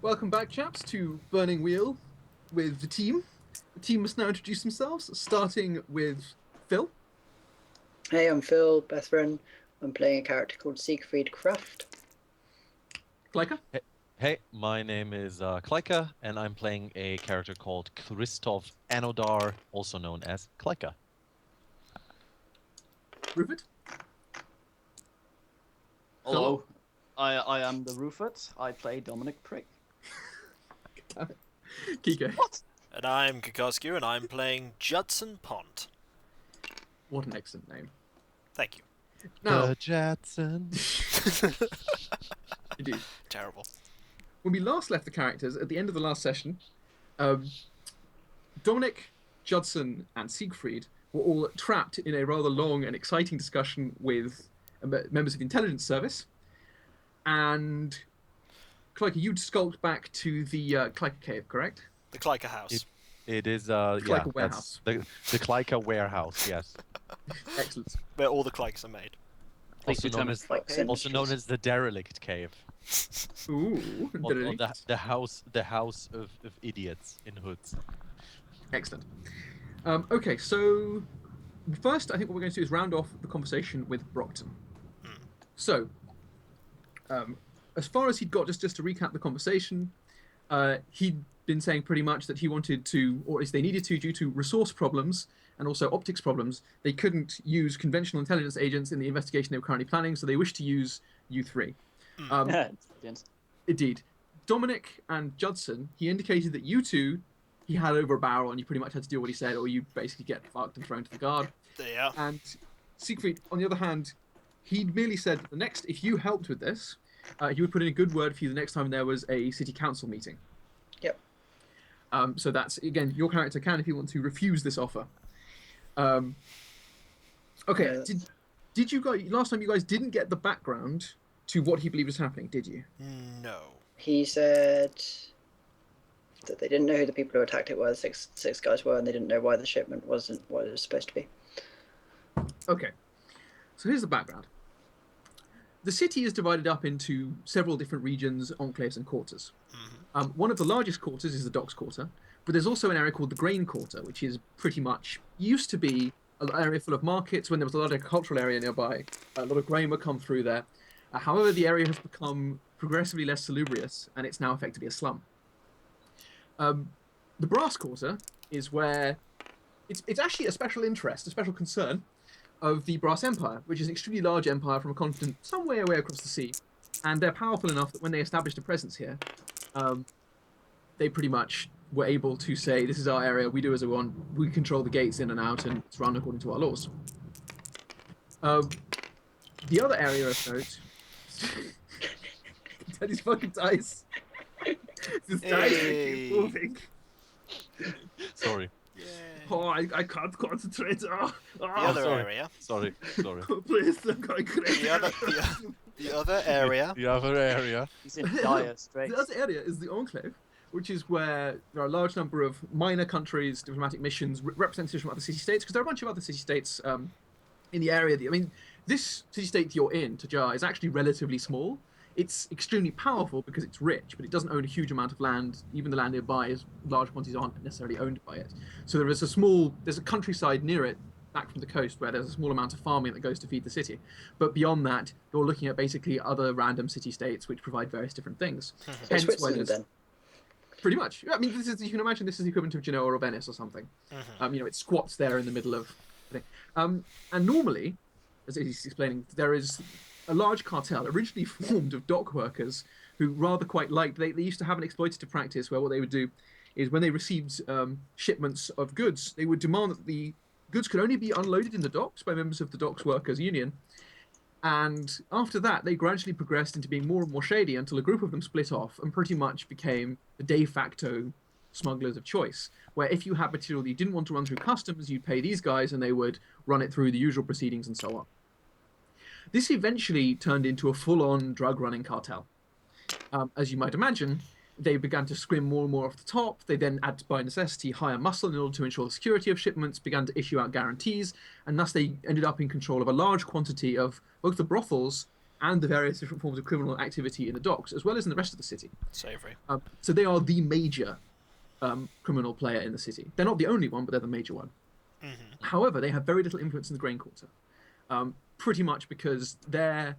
Welcome back, chaps, to Burning Wheel with the team. The team must now introduce themselves, starting with Phil. Hey, I'm Phil, best friend. I'm playing a character called Siegfried Kraft. Kleika. Hey, my name is Kleika, and I'm playing a character called Kristoff Anodar, also known as Kleika. Rupert. Hello, I am the Rufus. I play Dominic Prick. Kiko. What? And I'm Kikoskia, and I'm playing Judson Pont. What an excellent name. Thank you. Now, The Jacksons. indeed. Terrible. When we last left the characters at the end of the last session, Dominic, Judson, and Siegfried were all trapped in a rather long and exciting discussion with members of the intelligence service. And Kleika, you'd skulked back to the Kleika cave, correct? The Kleika house. It is, Kleika yeah, warehouse. that's the Kleika warehouse, yes. Excellent. Where all the Kleikas are made. Also known, as, Like also known as the derelict cave. Ooh. Or the house of idiots in hoods. Excellent. Okay, so first, I think what we're going to do is round off the conversation with Brockton. So, as far as he'd got, just to recap the conversation, he'd been saying pretty much that he wanted to, or at least they needed to, due to resource problems and also optics problems, they couldn't use conventional intelligence agents in the investigation they were currently planning, so they wished to use you three. Yes. Indeed. Dominic and Judson, he indicated that you two, he had over a barrel and you pretty much had to do what he said, or you basically get fucked and thrown to the guard. Yeah. And Siegfried, on the other hand, he'd merely said that if you helped with this, he would put in a good word for you the next time there was a city council meeting. Yep. So that's, again, your character can, if you want to, refuse this offer. Okay, Yeah. did you guys, last time you guys didn't get the background to what he believed was happening, did you? No. He said that they didn't know who the people who attacked it were, six guys were, and they didn't know why the shipment wasn't what it was supposed to be. Okay, so here's the background. The city is divided up into several different regions, enclaves, and quarters. One of the largest quarters is the docks quarter, but there's also an area called the grain quarter, which is pretty much used to be an area full of markets when there was a lot of agricultural area nearby. A lot of grain would come through there. However, the area has become progressively less salubrious, and it's now effectively a slum. The brass quarter is where it's actually a special interest, a special concern of the Brass Empire, which is an extremely large empire from a continent somewhere away across the sea. And they're powerful enough that when they established a presence here, they pretty much were able to say, this is our area, we do as we want, we control the gates in and out, and it's run according to our laws. The other area of note... Daddy's fucking dice. This dice keep moving. Sorry. Yeah. Oh, I can't concentrate. The other sorry. area. Sorry. Please, I'm going crazy. The other area. The other area. He's in dire straits. The other area is the Enclave, which is where there are a large number of minor countries, diplomatic missions, representatives from other city-states, because there are a bunch of other city-states in the area. This city-state you're in, Tajar, is actually relatively small. It's extremely powerful because it's rich, but it doesn't own a huge amount of land. Even the land nearby, is large quantities aren't necessarily owned by it. So there's a countryside near it, back from the coast, where there's a small amount of farming that goes to feed the city. But beyond that, you're looking at basically other random city-states which provide various different things. So Switzerland, then. Pretty much. I mean, you can imagine this is the equivalent of Genoa or Venice or something. It squats there in the middle of the thing. And normally, as he's explaining, there is a large cartel originally formed of dock workers who rather quite liked, they used to have an exploitative practice where what they would do is when they received shipments of goods, they would demand that the goods could only be unloaded in the docks by members of the docks workers union. And after that, they gradually progressed into being more and more shady until a group of them split off and pretty much became the de facto smugglers of choice, where if you had material that you didn't want to run through customs, you'd pay these guys and they would run it through the usual proceedings and so on. This eventually turned into a full-on drug-running cartel. As you might imagine, they began to scrim more and more off the top. They then had to, by necessity, hire muscle in order to ensure the security of shipments, began to issue out guarantees, and thus they ended up in control of a large quantity of both the brothels and the various different forms of criminal activity in the docks, as well as in the rest of the city. Savory. So they are the major criminal player in the city. They're not the only one, but they're the major one. However, they have very little influence in the Grain Quarter, pretty much because they're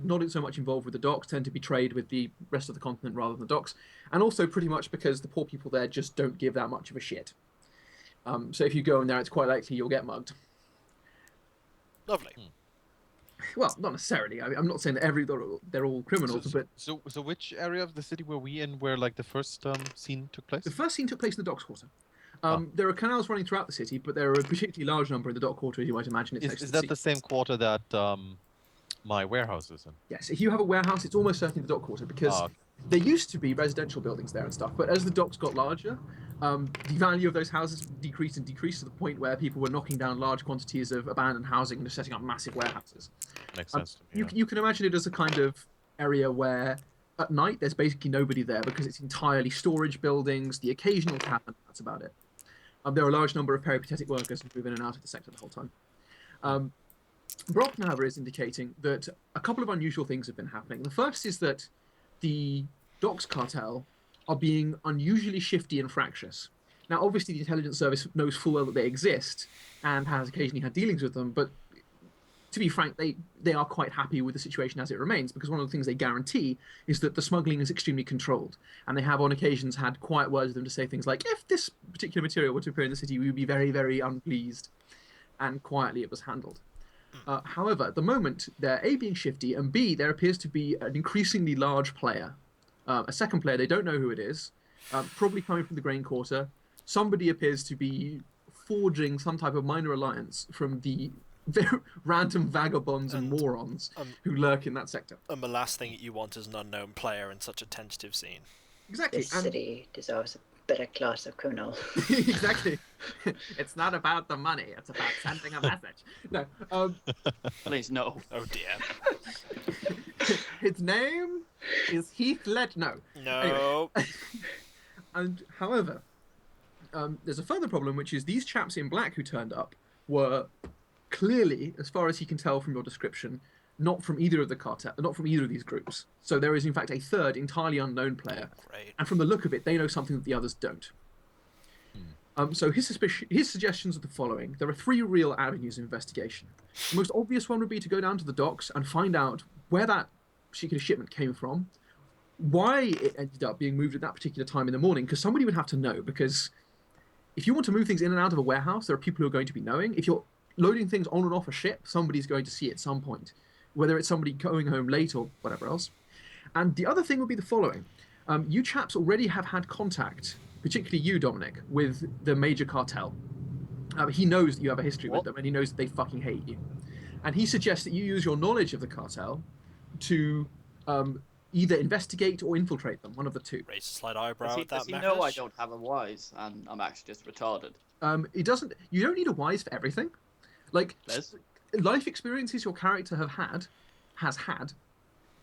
not so much involved with the docks, tend to be trade with the rest of the continent rather than the docks, and also pretty much because the poor people there just don't give that much of a shit. So if you go in there, it's quite likely you'll get mugged. Lovely. Well, not necessarily. I mean, I'm not saying that they're all criminals, but So which area of the city were we in where like the first scene took place? the first scene took place in the docks quarter. There are canals running throughout the city, but there are a particularly large number in the dock quarter, as you might imagine. It's next to Is the that the sea. same quarter that my warehouse is in? Yes, if you have a warehouse, it's almost certainly the dock quarter, because Okay. there used to be residential buildings there and stuff, but as the docks got larger, the value of those houses decreased and decreased to the point where people were knocking down large quantities of abandoned housing and just setting up massive warehouses. Makes sense to me. You can imagine it as a kind of area where at night there's basically nobody there because it's entirely storage buildings, the occasional tavern, that's about it. There are a large number of peripatetic workers who move in and out of the sector the whole time. Brocknaver is indicating that a couple of unusual things have been happening. The first is that the docks cartel are being unusually shifty and fractious. Now, obviously, the intelligence service knows full well that they exist and has occasionally had dealings with them, but to be frank, they are quite happy with the situation as it remains, because one of the things they guarantee is that the smuggling is extremely controlled, and they have on occasions had quiet words with them to say things like, if this particular material were to appear in the city, we would be very, very unpleased, and quietly it was handled. However, at the moment, they're A, being shifty, and B, there appears to be an increasingly large player. A second player, they don't know who it is, probably coming from the Grain Quarter. Somebody appears to be forging some type of minor alliance from the very random vagabonds and morons who lurk in that sector. And the last thing you want is an unknown player in such a tentative scene. Exactly. This city deserves a better class of criminal. Exactly. It's not about the money. It's about sending a message. No. Please, no. Oh dear. His name is Heath Ledger. No. No. Anyway. And however, there's a further problem, which is these chaps in black who turned up were clearly, as far as he can tell from your description, not from either of the cartel, not from either of these groups. So there is in fact a third, entirely unknown player, Great. and from the look of it, they know something that the others don't. So his suggestions are the following. There are three real avenues of investigation. The most obvious one would be to go down to the docks and find out where that particular shipment came from, why it ended up being moved at that particular time in the morning, because somebody would have to know, because if you want to move things in and out of a warehouse, there are people who are going to be knowing. If you're loading things on and off a ship, somebody's going to see it at some point, whether it's somebody going home late or whatever else. And the other thing would be the following. You chaps already have had contact, particularly you, Dominic, with the major cartel. He knows that you have a history with them, and he knows that they fucking hate you. And he suggests that you use your knowledge of the cartel to either investigate or infiltrate them, one of the two. Raise a slight eyebrow at that Does he message. know I don't have a wise and I'm actually just retarded? It doesn't. You don't need a wise for everything. Like, Liz? life experiences your character has had,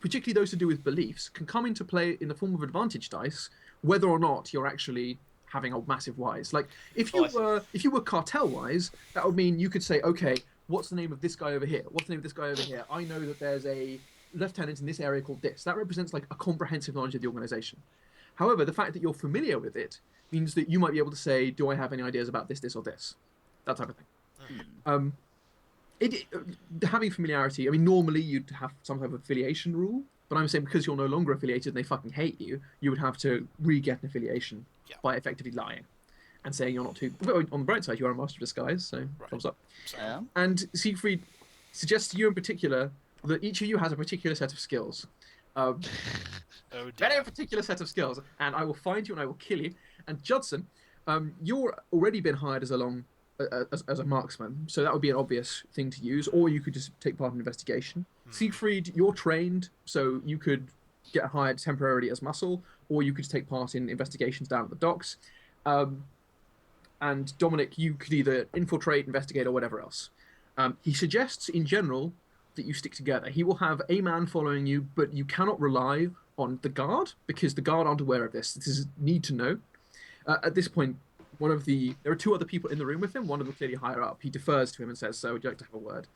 particularly those to do with beliefs, can come into play in the form of advantage dice, whether or not you're actually having a massive wise. Like, if you were cartel wise, that would mean you could say, okay, what's the name of this guy over here? What's the name of this guy over here? I know that there's a lieutenant in this area called this. That represents like a comprehensive knowledge of the organization. However, the fact that you're familiar with it means that you might be able to say, do I have any ideas about this, or this? That type of thing. Having familiarity, I mean, normally you'd have some type of affiliation rule, but I'm saying because you're no longer affiliated and they fucking hate you, you would have to re-get an affiliation by effectively lying and saying you're not too... Well, on the bright side, you are a master of disguise, so thumbs up. Yeah. And Siegfried suggests to you in particular that each of you has a particular set of skills. Oh dear. Very particular set of skills, and I will find you and I will kill you. And Judson, you're already been hired as a marksman, so that would be an obvious thing to use, or you could just take part in investigation. Siegfried, you're trained, so you could get hired temporarily as muscle, or you could take part in investigations down at the docks. And Dominic, you could either infiltrate, investigate, or whatever else. He suggests, in general, that you stick together. He will have a man following you, but you cannot rely on the guard, because the guard aren't aware of this. This is need to know. At this point, there are two other people in the room with him, one of them clearly higher up. He defers to him and says, so would you like to have a word?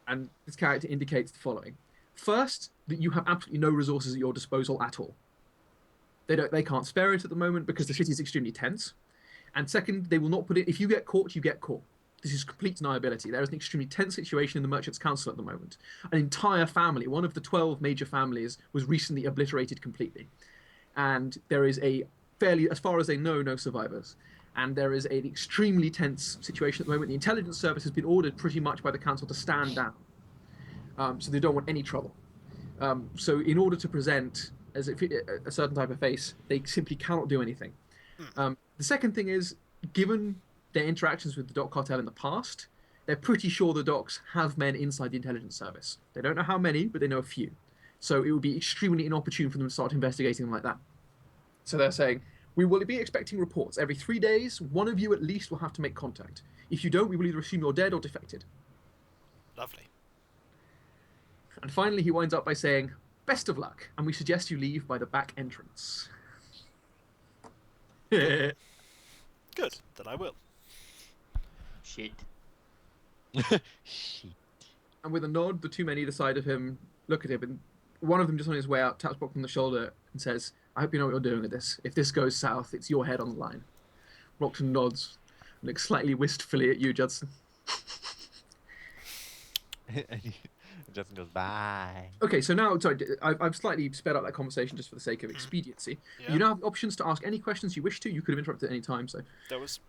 And this character indicates the following. First, that you have absolutely no resources at your disposal at all. They can't spare it at the moment because the city is extremely tense. And second, they will not put it. If you get caught, you get caught. This is complete deniability. There is an extremely tense situation in the Merchants' Council at the moment. An entire family, one of the 12 major families, was recently obliterated completely. And there is a fairly, as far as they know, no survivors. And there is an extremely tense situation at the moment. The intelligence service has been ordered pretty much by the council to stand down. So they don't want any trouble. So in order to present as a certain type of face, they simply cannot do anything. The second thing is, given their interactions with the Dock Cartel in the past, they're pretty sure the Docks have men inside the intelligence service. They don't know how many, but they know a few. So it would be extremely inopportune for them to start investigating them like that. So they're saying, we will be expecting reports. Every 3 days, one of you at least will have to make contact. If you don't, we will either assume you're dead or defected. Lovely. And finally, he winds up by saying, best of luck, and we suggest you leave by the back entrance. Good. Then I will. Shit. Shit. And with a nod, the two men either side of him look at him, and one of them just on his way out taps Brock on the shoulder and says, I hope you know what you're doing with this. If this goes south, it's your head on the line. Brockton nods and looks slightly wistfully at you, Judson. And Justin goes, bye. Okay, so now, sorry, I've slightly sped up that conversation just for the sake of expediency. Yeah. You now have options to ask any questions you wish to. You could have interrupted at any time, so... There was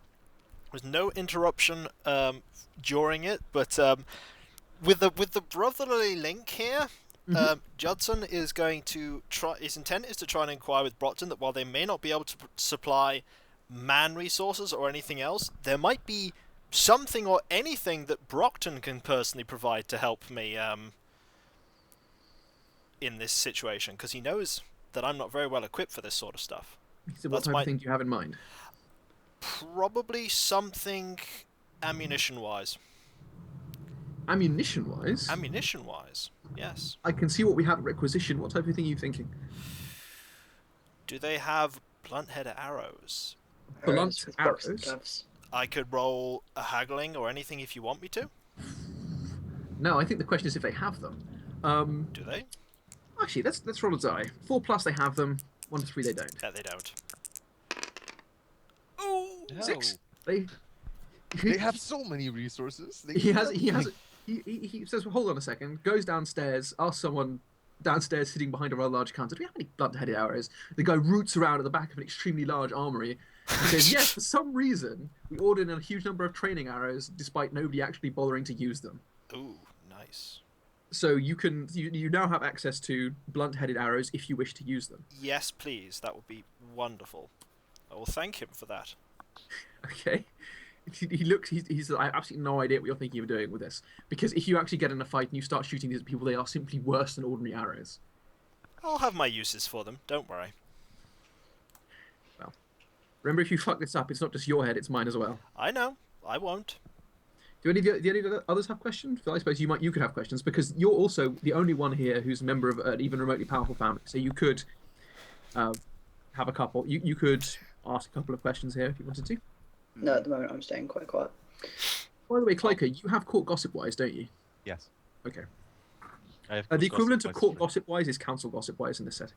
no interruption during it, but with the brotherly link here, Judson is going to try. His intent is to try and inquire with Brockton that while they may not be able to supply man resources or anything else, there might be something or anything that Brockton can personally provide to help me in this situation, because he knows that I'm not very well equipped for this sort of stuff. So what type of thing do you have in mind? Probably something ammunition-wise. Ammunition-wise? Ammunition-wise, yes. I can see what we have at requisition. What type of thing are you thinking? Do they have blunt-headed arrows? Blunt with boxes and arrows? gloves. I could roll a haggling or anything if you want me to. No, I think the question is if they have them. Do they? Actually, let's roll a die. 4+ they have them. 1 to 3 they don't. Yeah, they don't. No. 6. They have so many resources. He says, well, hold on a second. Goes downstairs, asks someone downstairs sitting behind a rather large counter, do we have any blunt-headed arrows? The guy roots around at the back of an extremely large armory and says, yes, for some reason, we ordered a huge number of training arrows despite nobody actually bothering to use them. Ooh, nice. So you now have access to blunt-headed arrows if you wish to use them. Yes, please. That would be wonderful. I will thank him for that. Okay. He looks. He's. I have absolutely no idea what you're thinking of doing with this. Because if you actually get in a fight and you start shooting these people, they are simply worse than ordinary arrows. I'll have my uses for them. Don't worry. Well, remember, if you fuck this up, it's not just your head; it's mine as well. I know. I won't. Do any of the others have questions? Phil, I suppose you could have questions because you're also the only one here who's a member of an even remotely powerful family. So you could have a couple. You could ask a couple of questions here if you wanted to. No, at the moment I'm staying quite quiet. By the way, Kliker, you have court gossip-wise, don't you? Yes. Okay. I have The equivalent of gossip court wise. gossip-wise is council gossip-wise in this setting.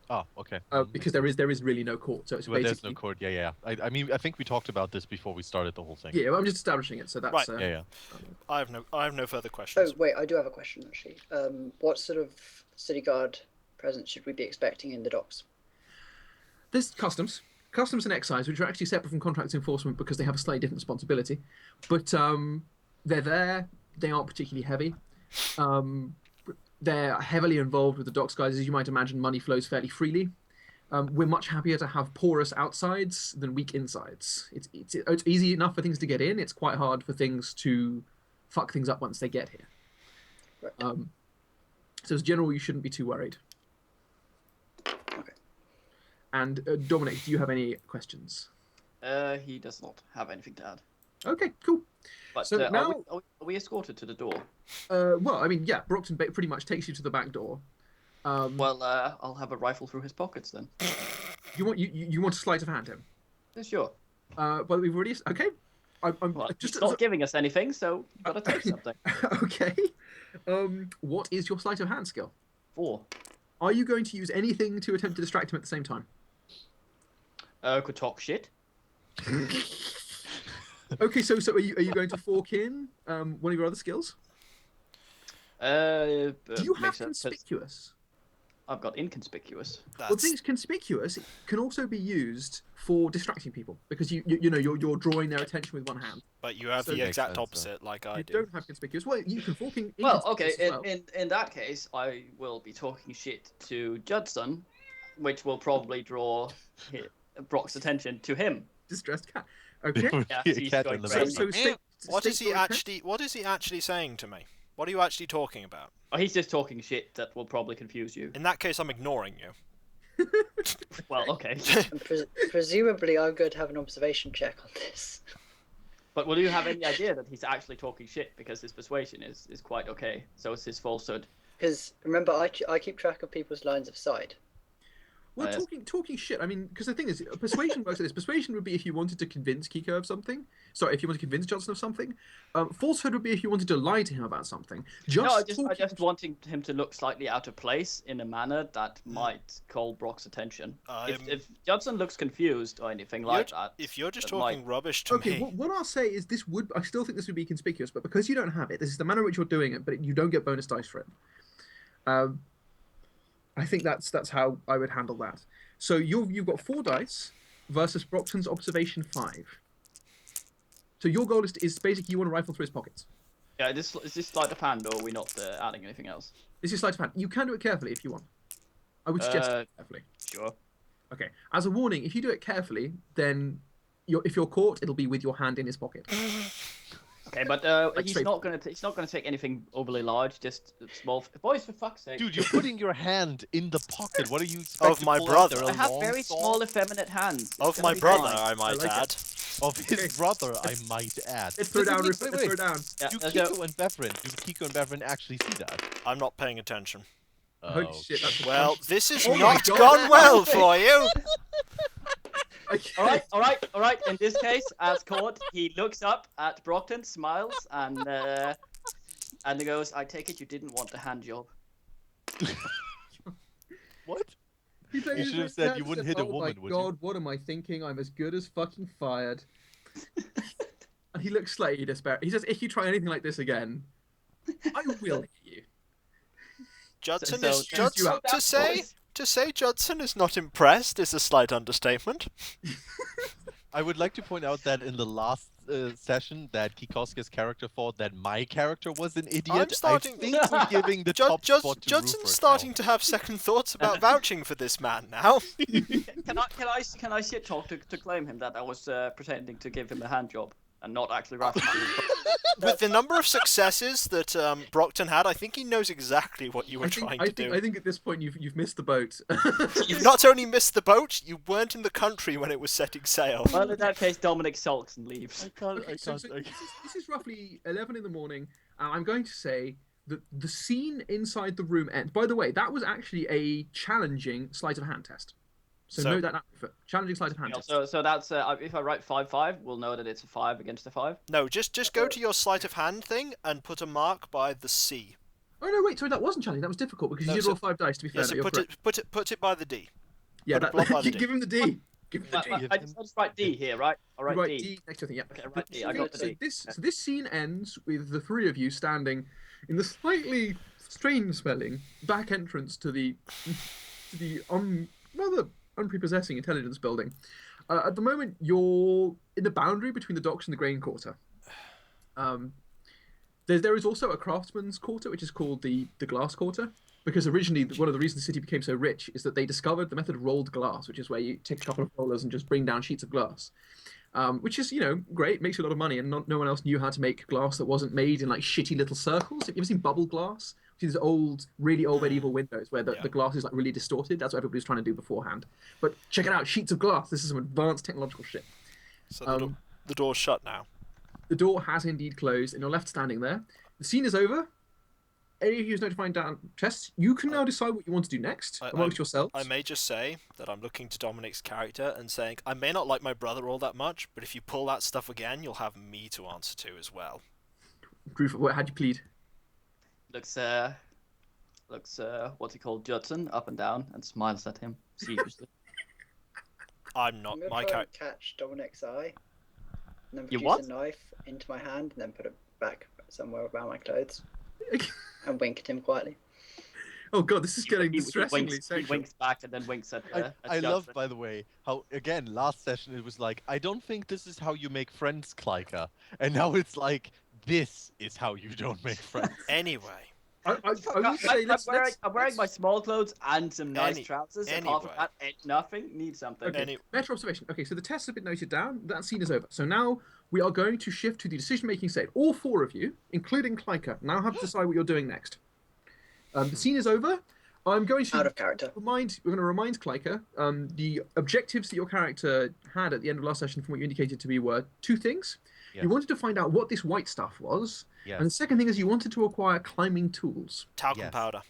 Oh, okay. Because there is really no court, so it's Well, basically... there's no court. Yeah. I mean, I think we talked about this before we started the whole thing. Yeah, well, I'm just establishing it, so that's... Right. Yeah. I have no further Oh questions. wait, I do have a question actually. What sort of city guard presence should we be expecting in the docks? There's customs and excise, which are actually separate from contracts enforcement because they have a slightly different responsibility. But they're there. They aren't particularly heavy. They're heavily involved with the docks guys. As you might imagine, money flows fairly freely. We're much happier to have porous outsides than weak insides. It's easy enough for things to get in. It's quite hard for things to fuck things up once they get here. Right. So as general, you shouldn't be too worried. Okay. And Dominic, do you have any questions? He does not have anything to add. Okay, cool. But So now- are we escorted to the door? Well, I mean, yeah, Brockton pretty much takes you to the back door. Well, I'll have a rifle through his pockets then. You want a sleight of hand him? Yeah, sure. Well, we've already okay. I'm Well, just it's not giving us anything, so gotta take something. okay. What is your sleight of hand skill? 4. Are you going to use anything to attempt to distract him at the same time? Could talk shit. Okay, so are you going to fork in one of your other skills? Do Do you have conspicuous? I've got inconspicuous. Well, things conspicuous can also be used for distracting people because you're drawing their attention with one hand. But you have So- the exact Makes sense, opposite, like I You do. don't have conspicuous. Well, you can fork in. Well, okay. inconspicuous as well. In that case, I will be talking shit to Judson, which will probably draw Brock's attention to him. Distressed cat. Okay. Yeah, A he's cat going in the crazy. So state, What state is he your intent. actually? What is he actually saying to me? What are you actually talking about? Oh, he's just talking shit that will probably confuse you. In that case, I'm ignoring you. Well, okay. And presumably, I'm going to have an observation check on this. But will you have any idea that he's actually talking shit because his persuasion is quite okay? So it's his falsehood. Because remember, I keep track of people's lines of sight. Well, Yes. talking shit. I mean, because the thing is, persuasion works like this. Persuasion would be if you wanted to convince Kiko of something. Sorry, if you wanted to convince Johnson of something. Falsehood would be if you wanted to lie to him about something. No, I just talking- wanting him to look slightly out of place in a manner that might call Brock's attention. If Judson looks confused or anything like that, If you're just that talking might- rubbish to Okay, me, what I'll say is this would. I still think this would be conspicuous, but because you don't have it, this is the manner in which you're doing it, but you don't get bonus dice for it. I think that's how I would handle that. So you've got 4 dice versus Brockton's observation 5. So your goal is basically you want to rifle through his pockets. yeah, is this sleight of hand, or are we not adding anything else? This is sleight of hand. You can do it carefully if you want. I would suggest Uh, it carefully. Sure. Okay. As a warning, if you do it carefully, then if you're caught, it'll be with your hand in his pocket. Okay, but Like he's straight- not gonna take anything overly large, just small. Boys, for fuck's sake! Dude, you're putting your hand in the pocket. What are you expecting? Of my to pull out brother. there, I a have long very saw? small, effeminate hands. It's of gonna my be brother, fine. I might like it. add. Of his Okay. brother, I might add. Let's throw Wait, down. wait, Let's wait, throw wait. down. Yeah, Do let's go. Kiko and Bevrin actually see that? I'm not paying attention. Holy Oh, shit! That's Well, this has Oh my not God. gone well for you. Okay. All right. In this case, as caught, he looks up at Brockton, smiles, and he goes, "I take it you didn't want the hand job." What? He plays You should have his said hands you wouldn't and hit a says, woman, "Oh would my you?" God, what am I thinking? I'm as good as fucking fired." And he looks slightly despair. He says, "If you try anything like this again, I will hit you." Judson So- is Choose you out. to say Judson is not impressed is a slight understatement. I would like to point out that in the last session, that Kikoskia's character thought that my character was an idiot. I'm starting- I think we're giving the top spot to Judson's Rupert starting now. to have second thoughts about vouching for this man now. Can I shit talk to claim him that I was pretending to give him a hand job and not actually writing him? With the number of successes that Brockton had, I think he knows exactly what you were I think, trying I to think, do. I think at this point you've missed the boat. You've not only missed the boat, you weren't in the country when it was setting sail. Well, in that case, Dominic sulks and leaves. Okay, so this is roughly 11 in the morning. I'm going to say that the scene inside the room ends. By the way, that was actually a challenging sleight of hand test. So So- note that for challenging sleight of hand test. So that's if I write 5-5, we'll know that it's a 5 against a 5. No, just go to your sleight of hand thing and put a mark by the C. Oh no, wait, sorry, that wasn't challenging. That was difficult because No, you did so- roll 5 dice. To be fair, Yeah, so but you're correct. put it by the D. Yeah, put a block by the D. give him the D. Give him the D. I just write D here, right? I'll You write write D. D next to the thing. Yeah. Okay, write D. I got the So D. this scene ends with the 3 of you standing in the slightly strange-smelling back entrance to the rather unprepossessing intelligence building. At the moment, you're in the boundary between the docks and the grain quarter. There is also a craftsman's quarter, which is called the glass quarter, because originally one of the reasons the city became so rich is that they discovered the method of rolled glass, which is where you take a couple of rollers and just bring down sheets of glass. Which is, great, makes you a lot of money, and no one else knew how to make glass that wasn't made in like shitty little circles. Have you ever seen bubble glass? These old, really old medieval windows where the glass is like really distorted. That's what everybody's trying to do beforehand. But check it out, sheets of glass. This is some advanced technological shit. So the door's shut now. The door has indeed closed, and you're left standing there. The scene is over. Any of you who's notifying down chests, you can now decide what you want to do next amongst yourselves. I may just say that I'm looking to Dominic's character and saying, I may not like my brother all that much, but if you pull that stuff again, you'll have me to answer to as well. Proof. How'd you plead? looks what's he called, Judson, up and down, and smiles at him seriously. I'm not I'm gonna my try character. and catch Dominic's eye, and then You produce what? a knife into my hand, and then put it back somewhere around my clothes, and wink at him quietly. Oh god, this is getting He distressingly winks, he sexual. winks back and then winks at. I love, Judson. by the way, how again last session it was like, I don't think this is how you make friends, Klika, and now it's like, this is how you don't make friends. Anyway, I will say, I'm wearing my small clothes and some nice Any- trousers. Apart anyway. from that, ain't nothing. Need something. Okay. Any- Better observation. Okay, so the test has been noted down. That scene is over. So now we are going to shift to the decision-making stage. All four of you, including Klika, now have to decide what you're doing next. The scene is over. I'm going to Out of character. We're going to remind Klika the objectives that your character had at the end of last session, from what you indicated to me, were two things. Yes. You wanted to find out what this white stuff was, Yes. and the second thing is you wanted to acquire climbing tools. talcum Yes. powder.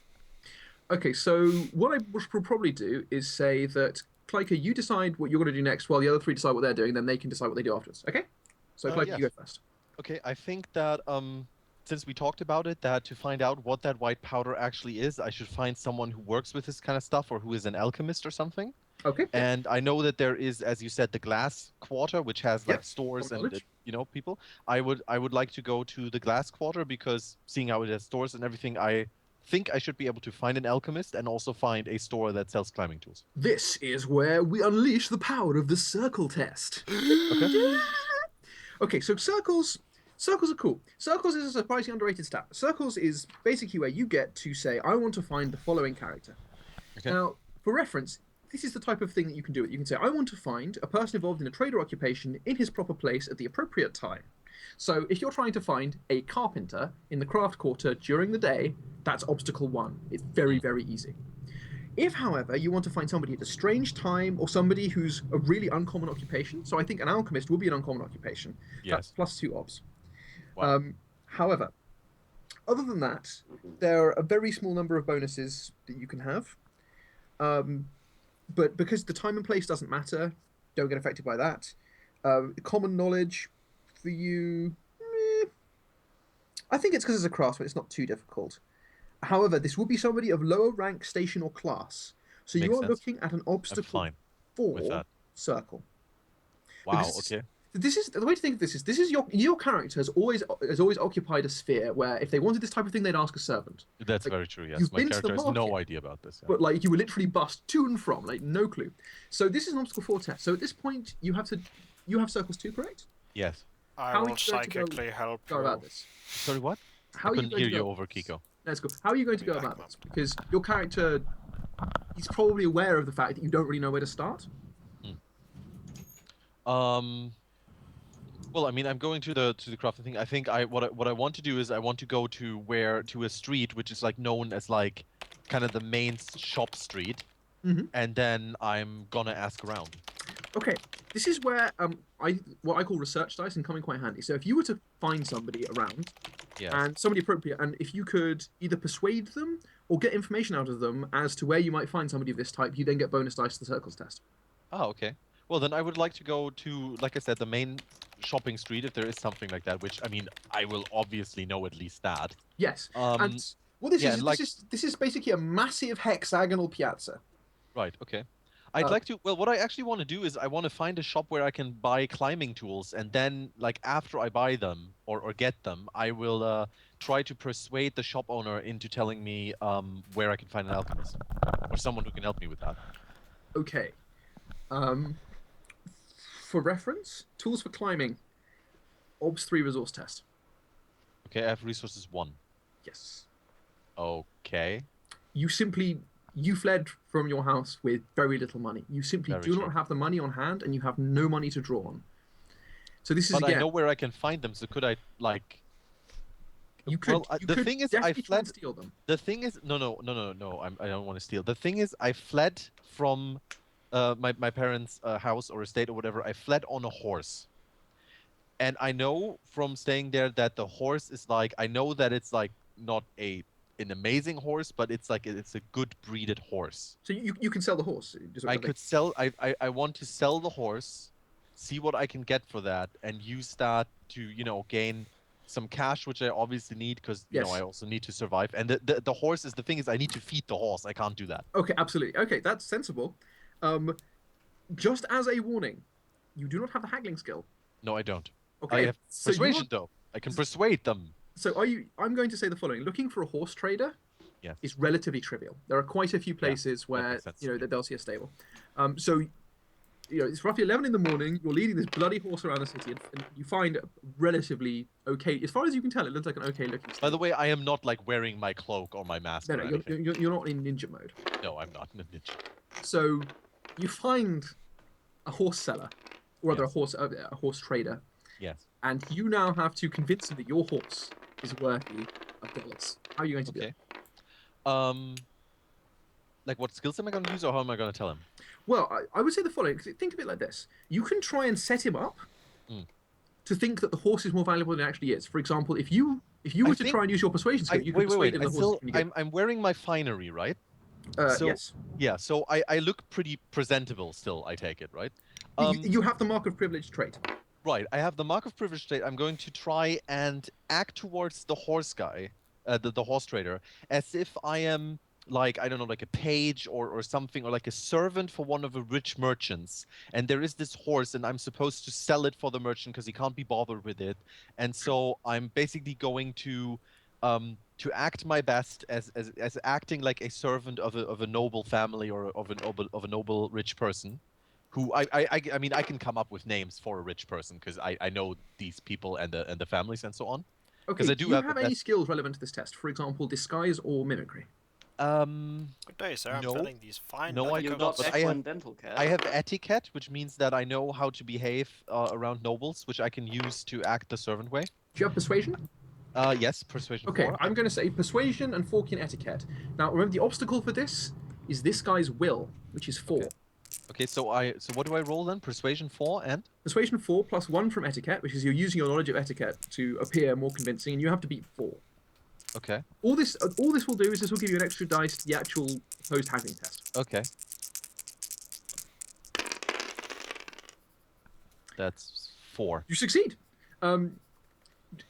Okay, so what I will probably do is say that Klika, you decide what you're going to do next, while the other three decide what they're doing, then they can decide what they do afterwards. Okay? So Klika, Yes. you go first. Okay, I think that since we talked about it, that to find out what that white powder actually is, I should find someone who works with this kind of stuff or who is an alchemist or something. Okay. And I know that there is, as you said, the glass quarter, which has like Yep, stores from and knowledge. people. I would like to go to the glass quarter because seeing how it has stores and everything, I think I should be able to find an alchemist and also find a store that sells climbing tools. This is where we unleash the power of the circle test. Okay. Okay, so circles are cool. Circles is a surprisingly underrated stat. Circles is basically where you get to say, I want to find the following character. Okay. Now, for reference, this is the type of thing that you can do. You can say, I want to find a person involved in a trade or occupation in his proper place at the appropriate time. So if you're trying to find a carpenter in the craft quarter during the day, that's obstacle 1. It's very, very easy. If, however, you want to find somebody at a strange time or somebody who's a really uncommon occupation, so I think an alchemist will be an uncommon occupation. That's Yes. +2 obs. Wow. However, other than that, there are a very small number of bonuses that you can have. But because the time and place doesn't matter, don't get affected by that. Common knowledge for you, I think it's because it's a craftsman, it's not too difficult. However, this will be somebody of lower rank, station, or class. So Makes you are sense. looking at an I'm obstacle fine with 4 that. circle. Wow. Because Okay. This is the way to think of this is your character has always occupied a sphere where if they wanted this type of thing they'd ask a servant. That's Like, very true. Yes. you've My been to the character has no market, idea about this. Yeah. But like you were literally bussed to and from, like no clue. So this is an obstacle 4 test. So at this point you have circles 2, correct? Yes. I How are will you going to go- psychically help Go you. about this. Sorry. What? How I are you couldn't going hear to you go? over Kiko. That's cool. How are you going to go about this? Because your character, he's probably aware of the fact that you don't really know where to start. Well, I mean, I'm going to the crafting thing. I think what I want to do is I want to go to a street which is like known as like kind of the main shop street, Mhm. and then I'm gonna ask around. Okay, this is where what I call research dice and come in quite handy. So if you were to find somebody around Yes. and somebody appropriate, and if you could either persuade them or get information out of them as to where you might find somebody of this type, you then get bonus dice to the circles test. Oh, okay. Well, then I would like to go to, like I said, the main shopping street if there is something like that. Which I mean, I will obviously know at least that. Yes, Um, and what this yeah, is, like- this is basically a massive hexagonal piazza. Right. Okay. I'd like to. Well, what I actually want to do is I want to find a shop where I can buy climbing tools, and then, like, after I buy them or get them, I will try to persuade the shop owner into telling me where I can find an alchemist or someone who can help me with that. Okay. For reference, tools for climbing, obs 3 resource test. Okay, I have resources 1. Yes. Okay. You fled from your house with very little money. You simply Very do true. not have the money on hand, and you have no money to draw on. So this is But again. I know where I can find them, so could I, like... You could. Well, you the could thing is, I definitely try and fled... steal them. The thing is... No, I don't want to steal. The thing is, I fled from my parents' house or estate or whatever. I fled on a horse. And I know from staying there that the horse is like... I know that it's like not an amazing horse, but it's like it's a good breeded horse. So you can sell the horse. I could sell... I want to sell the horse, see what I can get for that, and use that to, gain some cash, which I obviously need because Yes. I also need to survive. And the horse is the thing is I need to feed the horse. I can't do that. Okay, absolutely. Okay, that's sensible. Just as a warning, you do not have the haggling skill. No, I don't. Okay. I have persuasion though. I can persuade them. So I'm going to say the following: looking for a horse trader Yes. is relatively trivial. There are quite a few places where makes sense. that they'll see a stable. So it's roughly 11 in the morning. You're leading this bloody horse around the city, and you find a relatively okay, as far as you can tell, it looks like an okay looking stable. By the way, I am not like wearing my cloak or my mask No, or no, anything. you're not in ninja mode. No, I'm not in a ninja. So you find a horse seller, or rather Yes. a horse trader, Yes. and you now have to convince him that your horse is worthy of dollars. How are you going to do Okay. it? Like what skills am I going to use, or how am I going to tell him? Well, I would say the following. Think of it like this: you can try and set him up to think that the horse is more valuable than it actually is. For example, if you were to try and use your persuasion skill, you could persuade him the horse is pretty good. I'm wearing my finery, right? So- Yes. Yeah. So I look pretty presentable still. I take it, right? You have the mark of privilege trait. Right. I have the mark of privilege state. I'm going to try and act towards the horse guy, the horse trader, as if I am like, I don't know, like a page or something, or like a servant for one of the rich merchants. And there is this horse, and I'm supposed to sell it for the merchant because he can't be bothered with it. And so I'm basically going to act my best as acting like a servant of a noble family or of a noble rich person. Who I mean I can come up with names for a rich person because I know these people and the families and so on. Okay. I Do do you have have the any best- skills relevant to this test? For example, disguise or mimicry. Good day, sir. I'm No. selling these fine. No, I You've don't, got but I excellent have- dental care. I have etiquette, which means that I know how to behave around nobles, which I can use to act the servant way. Do you have persuasion? Yes, persuasion. Okay, 4. I'm going to say persuasion and Forkian etiquette. Now, remember, the obstacle for this is this guy's will, which is 4. Okay, so what do I roll then? Persuasion 4 and Persuasion 4 plus 1 from etiquette, which is you're using your knowledge of etiquette to appear more convincing, and you have to beat 4. okay, All this will do is this will give you an extra dice to the actual opposed haggling test. okay. That's 4. You succeed.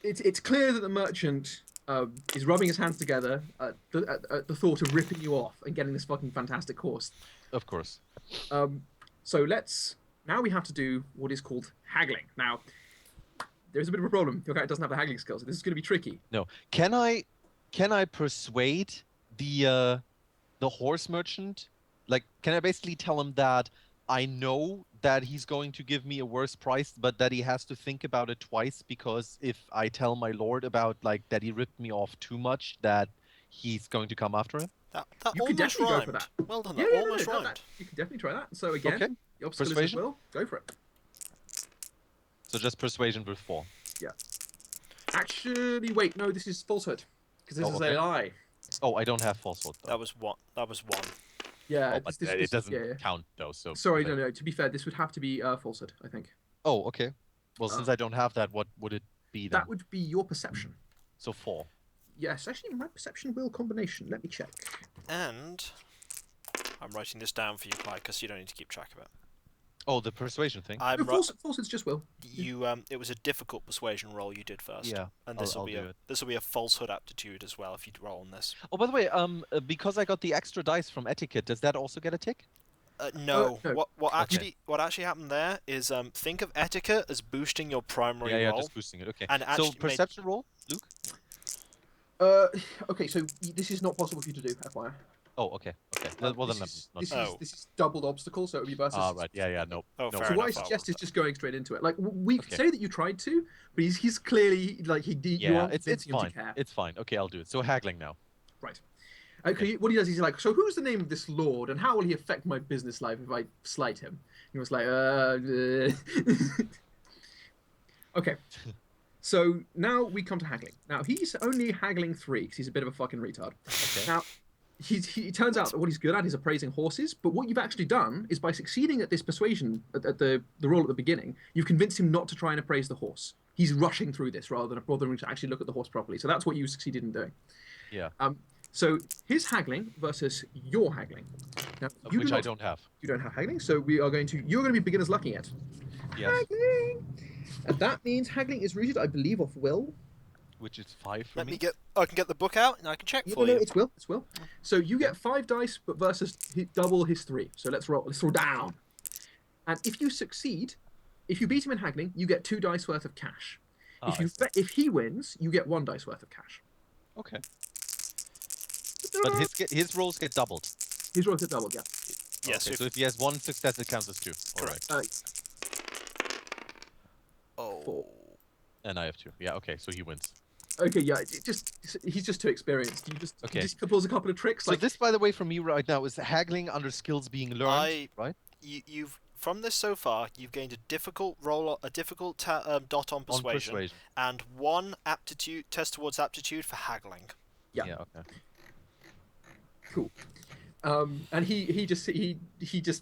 It's clear that the merchant is rubbing his hands together at the thought of ripping you off and getting this fucking fantastic horse. Of course. So now we have to do what is called haggling. Now, there's a bit of a problem. Your guy doesn't have the haggling skills, so this is going to be tricky. No. Can I persuade the horse merchant? Like, can I basically tell him that I know that he's going to give me a worse price, but that he has to think about it twice because if I tell my lord about like that he ripped me off too much, that he's going to come after him? That You could almost definitely rhymed. go for that. Well done. Yeah, That yeah, almost no, rhymed. that, you can definitely try that. So again, Okay. the obstacle Persuasion? is will. Go for it. So just persuasion with 4. Actually, wait, no, this is falsehood because this Oh, is okay. a lie. Oh, I don't have falsehood though. That was one. That was one. Yeah, Oh, but it doesn't count though. So Sorry, no. To be fair, this would have to be falsehood, I think. Oh, okay. Well, since I don't have that, what would it be then? That would be your perception. So 4. Yes, actually, my perception will combination. Let me check. And I'm writing this down for you, Clyde, because you don't need to keep track of it. Oh, the persuasion thing. I'm No, ri- falsehood's just will. You it was a difficult persuasion roll you did first. Yeah, And I'll do it. this will be a falsehood aptitude as well if you roll on this. Oh, by the way, because I got the extra dice from etiquette, does that also get a tick? No. no. What actually happened there is think of etiquette as boosting your primary Yeah, roll. just boosting it. Okay. And So actually perception roll, Luke. Okay, so this is not possible for you to do, FYI. Oh, okay. Well, then this not. Oh. is doubled obstacle, so it would be versus. Ah, right. Yeah. No. Oh, no. fair So what I enough, suggest I'll- is just going straight into it. Like we Okay. say that you tried to, but he's clearly like you Yeah, aren't it's convincing him fine. to care. It's fine. Okay, I'll do it. So haggling now. Right. Okay. What he does is he's like, so who's the name of this lord, and how will he affect my business life if I slight him? And he was like, Okay. So now we come to haggling. Now he's only haggling 3 because he's a bit of a fucking retard. Okay. Now he turns out that what he's good at is appraising horses, but what you've actually done is by succeeding at this persuasion at the roll at the beginning, you've convinced him not to try and appraise the horse. He's rushing through this rather than bothering to actually look at the horse properly. So that's what you succeeded in doing. Yeah. So his haggling versus your haggling. Now, Of you which do I not- don't have. You don't have haggling, so you're going to be beginner's lucky at Yes. haggling. And that means haggling is rooted, I believe, off will. which is 5 for Let me. me get. I can get the book out and I can check No, for no, you. it's Will. It's Will. So you get 5 dice, but versus double his 3. So let's roll. Let's roll down. And if you succeed, if you beat him in haggling, you get 2 dice worth of cash. Ah, I see. If he wins, you get 1 dice worth of cash. Okay. But his rolls get doubled. His rolls get doubled, yeah. Yes. Okay, so if he has 1 success, it counts as 2. Correct. All right. Oh. 4. And I have 2. Yeah. Okay. So he wins. Okay, yeah. He's just too experienced. Okay. He just pulls a couple of tricks. So Like this, by the way, for me right now is haggling under skills being learned, right? You've from this so far, you've gained a difficult dot on persuasion, and 1 aptitude test towards aptitude for haggling. Yeah. Yeah. Okay. Cool. And he just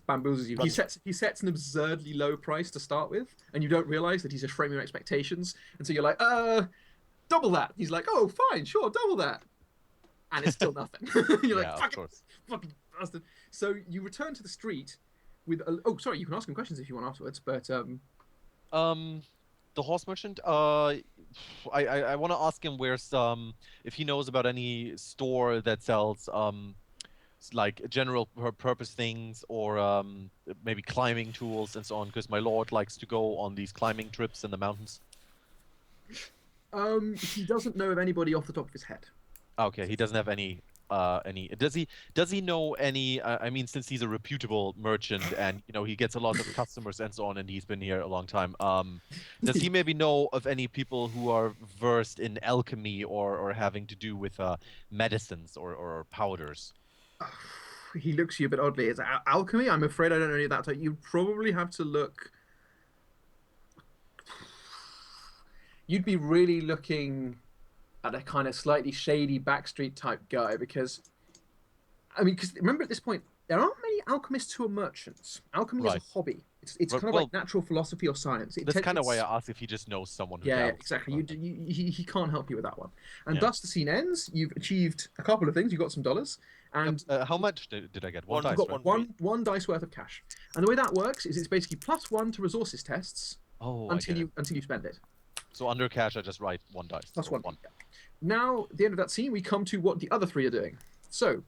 bamboozles you. He sets an absurdly low price to start with, and you don't realize that he's just framing your expectations. And so you're like, double that. He's like, oh, fine, sure, double that. And it's still nothing. You're Yeah, like, of fucking bastard. So you return to the street with sorry, you can ask him questions if you want afterwards, but the horse merchant. I want to ask him where's if he knows about any store that sells like general purpose things or maybe climbing tools and so on, because my lord likes to go on these climbing trips in the mountains. he doesn't know of anybody off the top of his head. Okay, he doesn't have any. Does he know any? I mean, since he's a reputable merchant and he gets a lot of customers and so on, and he's been here a long time. Does he maybe know of any people who are versed in alchemy or having to do with medicines or powders? He looks at you a bit oddly. Is alchemy? I'm afraid I don't know any of that. You'd probably have to look. You'd be really looking at a kind of slightly shady backstreet type guy, because remember, at this point there aren't many alchemists who are merchants. Alchemy is a hobby. It's kind of like natural philosophy or science. That's kind of why I asked if he just knows someone who dabbles. Exactly. He can't help you with that one. And thus the scene ends. You've achieved a couple of things. You got some dollars. And how much did I get? One dice. You got one dice worth of cash. And the way that works is it's basically +1 to resources tests until you spend it. So under cash, I just write 1 dice. +1. Yeah. Now, at the end of that scene, we come to what the other 3 are doing. So,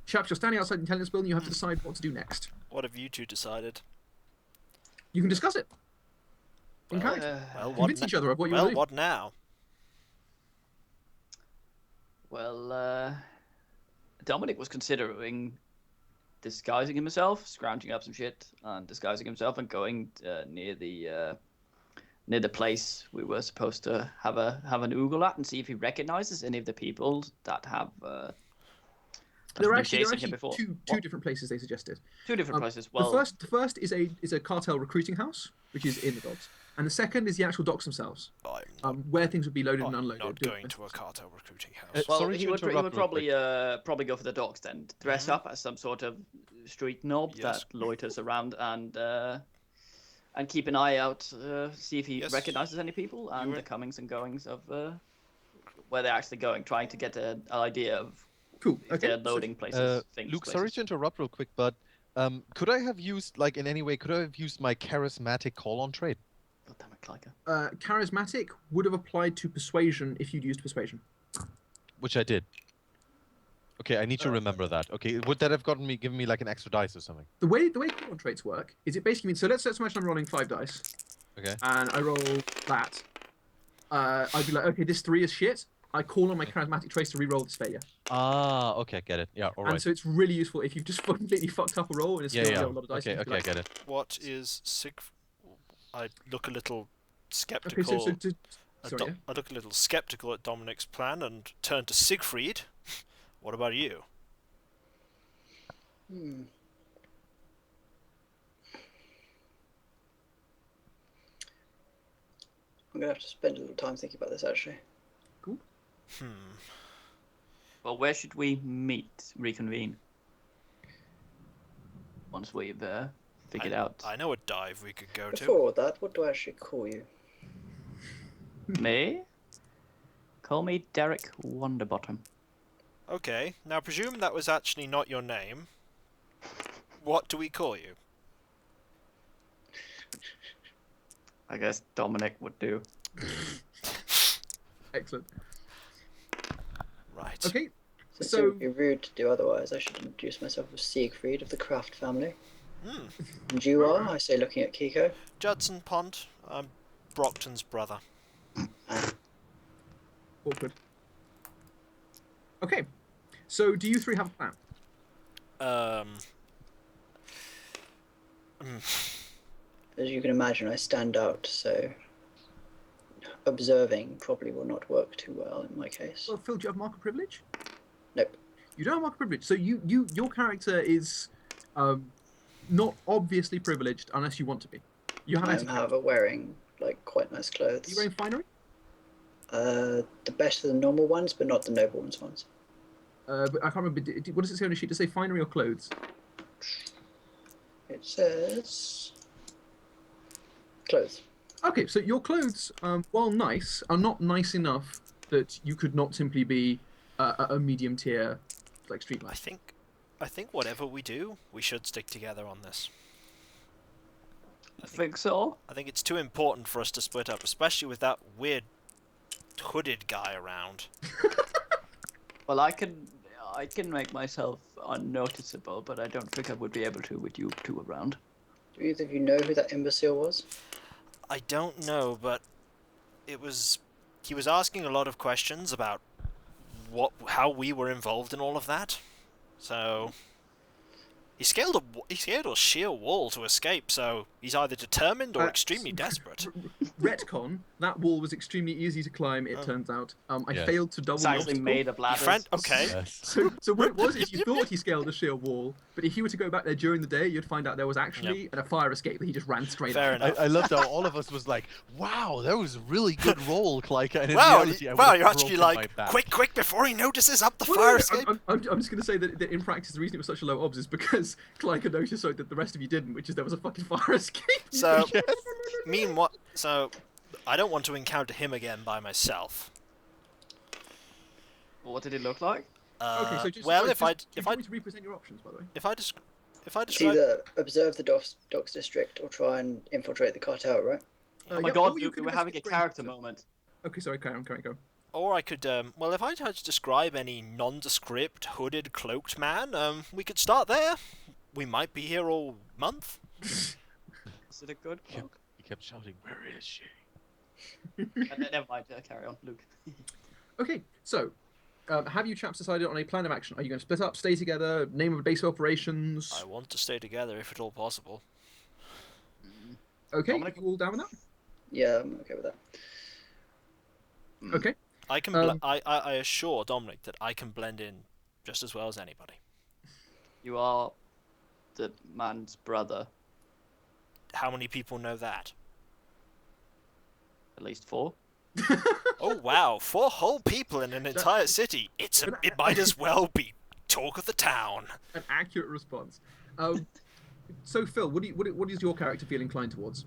chaps, you're standing outside the intelligence building. You have to decide what to do next. What have you 2 decided? You can discuss it. Convince each other of what you want to do. What now? Well, Dominic was considering disguising himself, scrounging up some shit, and disguising himself and going near the place we were supposed to have an oogle at and see if he recognizes any of the people that have. There are actually before. two different places they suggested. 2 different places. Well, the first is a cartel recruiting house, which is in the docks, and the second is the actual docks themselves, where things would be loaded and unloaded. Not going to a cartel recruiting house. Well, he would probably go for the docks then, dress up as some sort of street knob that loiters around and keep an eye out, see if he recognizes any people and the comings and goings of where they're actually going, trying to get an idea of. Cool. Okay. They're loading places. Luke, sorry to interrupt real quick, but could I have used, like, in any way, could I have used my charismatic call-on trait? God damn it, Cliker. Charismatic would have applied to persuasion if you'd used persuasion. Which I did. Okay, I need to remember that. Okay, would that have given me like an extra dice or something? The way call-on traits work is it basically means, so let's imagine I'm rolling 5 dice. Okay. And I roll that. I'd be like, okay, this 3 is shit. I call on my charismatic traits to re-roll this failure. Ah, okay, get it. Yeah, all right. And so it's really useful if you've just completely fucked up a roll and it's still a lot of dice. Okay, I get it. What is I look a little skeptical. Okay, sorry. I look a little skeptical at Dominic's plan and turn to Siegfried. What about you? I'm gonna have to spend a little time thinking about this, actually. Cool. Well, where should we reconvene? Once we've figured out. I know a dive we could go to. Before that, what do I actually call you? Me? Call me Derek Wonderbottom. Okay, now presume that was actually not your name. What do we call you? I guess Dominic would do. Excellent. Right. Okay. Since So- it would be rude to do otherwise, I should introduce myself as Siegfried of the Kraft family. Hmm. And you are, I say, looking at Kiko. Judson Pond. I'm Brockton's brother. Awkward. Okay. So, do you three have a plan? As you can imagine, I stand out, so observing probably will not work too well in my case. Well, Phil, do you have marker privilege? Nope. You don't have marker privilege. So your character is not obviously privileged unless you want to be. You have I'm, etiquette. however, wearing like quite nice Are you clothes. wearing finery? The best of the normal ones, but not the noble ones. But I can't remember. What does it say on the sheet? Does it say finery or clothes? It says clothes. Okay, so your clothes, while nice, are not nice enough that you could not simply be a medium tier, like street I life. think whatever we do, we should stick together on this. I think so. I think it's too important for us to split up, especially with that weird hooded guy around. Well, I can make myself unnoticeable, but I don't think I would be able to with you two around. Do either of you know who that imbecile was? I don't know, but he was asking a lot of questions about how we were involved in all of that. So he scaled a sheer wall to escape. So he's either determined or extremely desperate. Retcon, that wall was extremely easy to climb, it turns out. I Yes. failed to double It's the actually obstacle. made of ladders. Okay. Yes. So what it was is you thought he scaled a sheer wall, but if you were to go back there during the day, you'd find out there was actually a fire escape that he just ran straight Fair up. enough. I loved how all of us was like, wow, that was a really good roll, Clyke. And in Wow, reality, I wow, would've you're actually broken my like, back. quick, before he notices up the Well, fire no, escape. I'm just going to say that in practice, the reason it was such a low obs is because Clyke had noticed something that the rest of you didn't, which is there was a fucking fire escape. So, Yes. meanwhile, so I don't want to encounter him again by myself. What did it look like? Okay, so just, well, sorry, if I do you want me to represent your options, by the way? if I It's describe, either observe the docks district or try and infiltrate the cartel, right? Oh my yeah, god, or you Luke, could we're having a investigate character brains. moment. Okay, sorry, carry on, go. or I could, well, if I had to describe any nondescript, hooded, cloaked man, we could start there. We might be here all month. Is it a good cloak? He kept shouting, where is she? Never mind, carry on, Luke. Okay, so have you chaps decided on a plan of action? Are you going to split up, stay together, name of base of operations? I want to stay together if at all possible. Okay, Dominic? you all down with that? Yeah, I'm okay with that. Okay. I can. I assure Dominic that I can blend in just as well as anybody. You are the man's brother. How many people know that? At least 4. Oh wow, 4 whole people in an entire city. It might as well be talk of the town. An accurate response. So Phil, what is your character feel inclined towards?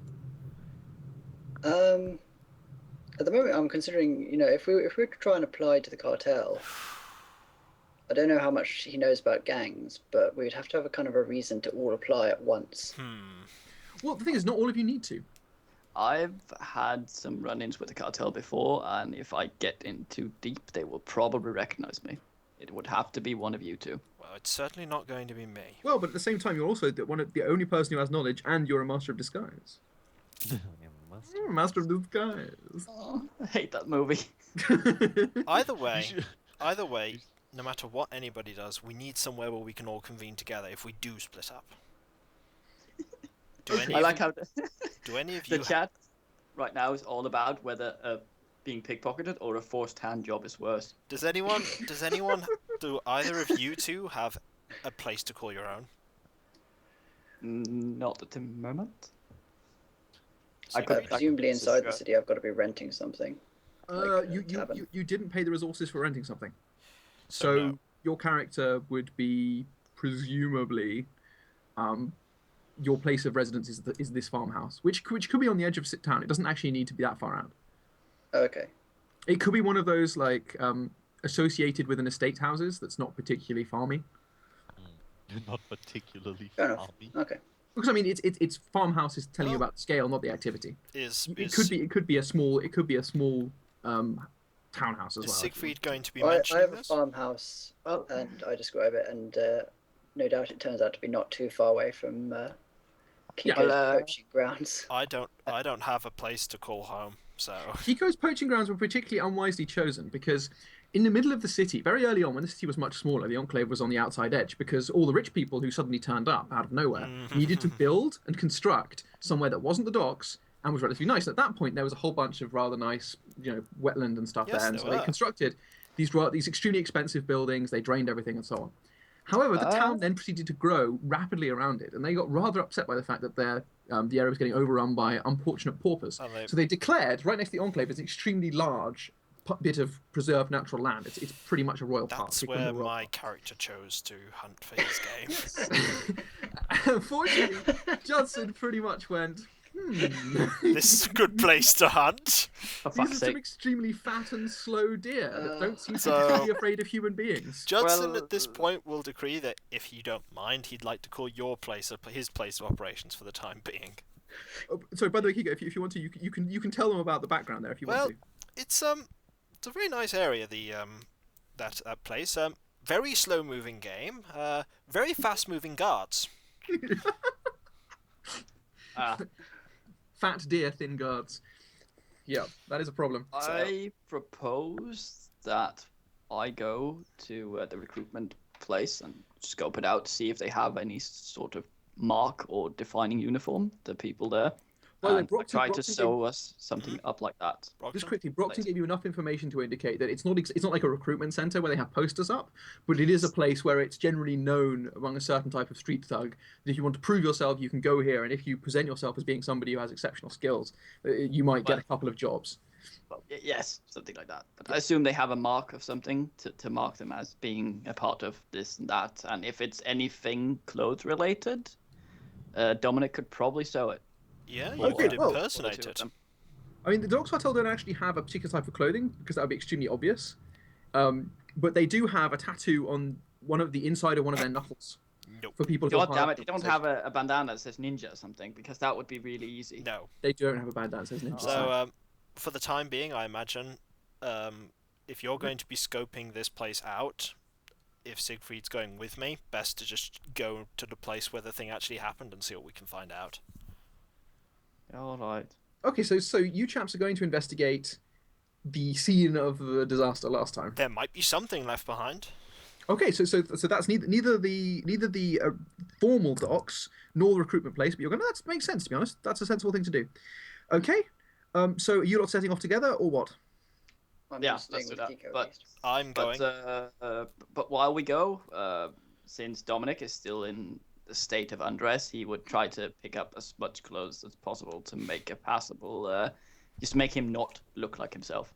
At the moment, I'm considering, if we were to try and apply to the cartel, I don't know how much he knows about gangs, but we'd have to have a kind of a reason to all apply at once. Well, the thing is, not all of you need to. I've had some run-ins with the cartel before, and if I get in too deep, they will probably recognize me. It would have to be one of you two. Well, it's certainly not going to be me. Well, but at the same time, you're also the only person who has knowledge, and you're a master of disguise. Master of disguise. Oh, I hate that movie. Either way, no matter what anybody does, we need somewhere where we can all convene together if we do split up. Do any I of like you, how do any of the you chat right now is all about whether being pickpocketed or a forced hand job is worse. do either of you two have a place to call your own? Not at the moment. So I could- Presumably inside the Sure. city, I've got to be renting something. You didn't pay the resources for renting something, So so no. your character would be presumably, your place of residence is this farmhouse, which could be on the edge of town. It doesn't actually need to be that far out. Okay. It could be one of those like associated with an estate houses that's not particularly farmy. Not particularly Fair enough. farmy. Okay. Because I mean, it's farmhouse is telling you about the scale, not the activity. Is It could be a small townhouse as Is well. Siegfried going to be I mentioning have a this? farmhouse, Oh. and I describe it, and no doubt it turns out to be not too far away from Yeah. Kiko's Well, poaching grounds. I don't have a place to call home, so Kiko's poaching grounds were particularly unwisely chosen because in the middle of the city, very early on, when the city was much smaller, the enclave was on the outside edge because all the rich people who suddenly turned up out of nowhere needed to build and construct somewhere that wasn't the docks and was relatively nice. At that point, there was a whole bunch of rather nice, wetland and stuff Yes, there, and there so they were. constructed these extremely expensive buildings. They drained everything and so on. However, the town then proceeded to grow rapidly around it, and they got rather upset by the fact that the area was getting overrun by unfortunate paupers. So they declared, right next to the enclave, is an extremely large bit of preserved natural land. It's pretty much a royal park. that's where my character chose to hunt for his game. Unfortunately, Judson pretty much went, This is a good place to hunt. For these fuck's are sake. some extremely fat and slow deer that don't seem to So- be afraid of human beings. Judson Well- at this point will decree that if you don't mind, he'd like to call your place his place of operations for the time being. Oh, sorry, by the way, Kiko, if you want to, you can tell them about the background there if you Well, want to. it's a very nice area. That place. Very slow moving game. Very fast moving guards. Fat deer, thin guards. Yeah, that is a problem. I propose that I go to the recruitment place and scope it out, see if they have any sort of mark or defining uniform, the people there. Well, And I Brockton- try to Brockton sew us something up like that. Just Brockton? quickly, Brockton gave you enough information to indicate that it's not like a recruitment centre where they have posters up, but it is a place where it's generally known among a certain type of street thug that if you want to prove yourself, you can go here, and if you present yourself as being somebody who has exceptional skills, you might get a couple of jobs. Well, yes, something like that. But I assume they have a mark of something to mark them as being a part of this and that. And if it's anything clothes related, Dominic could probably sew it. Yeah, you Okay, could well- impersonate Two of it. them. I mean, the Dogs Cartel don't actually have a particular type of clothing because that would be extremely obvious, but they do have a tattoo on one of the inside of one of their knuckles Nope. for people who God are damn it, they don't have a bandana that says ninja or something, because that would be really easy. No. They don't have a bandana that says ninja. So, for the time being, I imagine, if you're going to be scoping this place out, if Siegfried's going with me, best to just go to the place where the thing actually happened and see what we can find out. All right. Okay, so you chaps are going to investigate the scene of the disaster last time. There might be something left behind. Okay, so that's neither the formal docks nor the recruitment place, but you're going to, that makes sense, to be honest. That's a sensible thing to do. Okay, so are you lot setting off together or what? I'm Yeah, staying let's do with that. Kiko at But least. I'm going. But while we go, since Dominic is still in the state of undress, he would try to pick up as much clothes as possible to make a passable, just make him not look like himself.